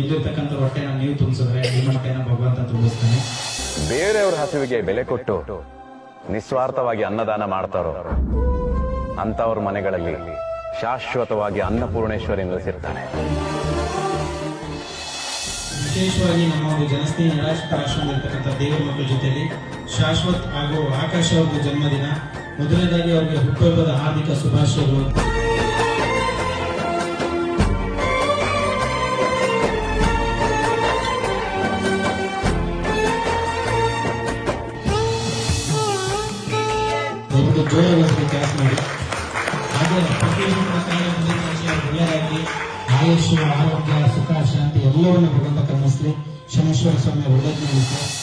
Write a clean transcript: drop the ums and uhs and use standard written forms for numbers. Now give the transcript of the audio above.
ಇಲ್ಲಿರ್ತಕ್ಕಂಥ ಹೊಟ್ಟೆನ ನೀವು ತುಂಬಿಸಿದ್ರೆ ನಿಮ್ಮ ಹೊಟ್ಟೆನ ಭಗವಂತ ತುಂಬಿಸ್ತಾನೆ. ಬೇರೆಯವ್ರ ಹಸಿವಿಗೆ ಬೆಲೆ ಕೊಟ್ಟು ನಿಸ್ವಾರ್ಥವಾಗಿ ಅನ್ನದಾನ ಮಾಡ್ತಾರೋ ಅಂತವ್ರ ಮನೆಗಳಲ್ಲಿ ಶಾಶ್ವತವಾಗಿ ಅನ್ನಪೂರ್ಣೇಶ್ವರಿ ನೆಲೆಸಿರ್ತಾನೆ. ವಿಶೇಷವಾಗಿ ನಮ್ಮ ಒಂದು ಜನಸ್ನೇಹಿ ನಿರಾಶ್ರಿತ ಆಶ್ರಮದಲ್ಲಿರ್ತಕ್ಕಂಥ ದೇವರ ಮಕ್ಕಳ ಜೊತೆಯಲ್ಲಿ ಶಾಶ್ವತ್ ಹಾಗೂ ಆಕಾಶ ಅವ್ರದ್ದು ಜನ್ಮದಿನ. ಮೊದಲನೇದಾಗಿ ಅವರಿಗೆ ಹುಟ್ಟುಹಬ್ಬದ ಹಾರ್ದಿಕ ಶುಭಾಶಯಗಳು. ದಯವಿಟ್ಟು ಜೋರಾಗಿ ಕೆಲಸ ಮಾಡಿ. ಹಾಗೆ ಒಳ್ಳೆಯದಾಗಿ ಆಯುಷ್, ಆರೋಗ್ಯ, ಸುಖ, ಶಾಂತಿ ಎಲ್ಲವನ್ನು ಭಗವಂತ ಕರುಣಿಸಲಿ. ಶನೇಶ್ವರ ಸ್ವಾಮಿ ಒಳ್ಳೆಯದು.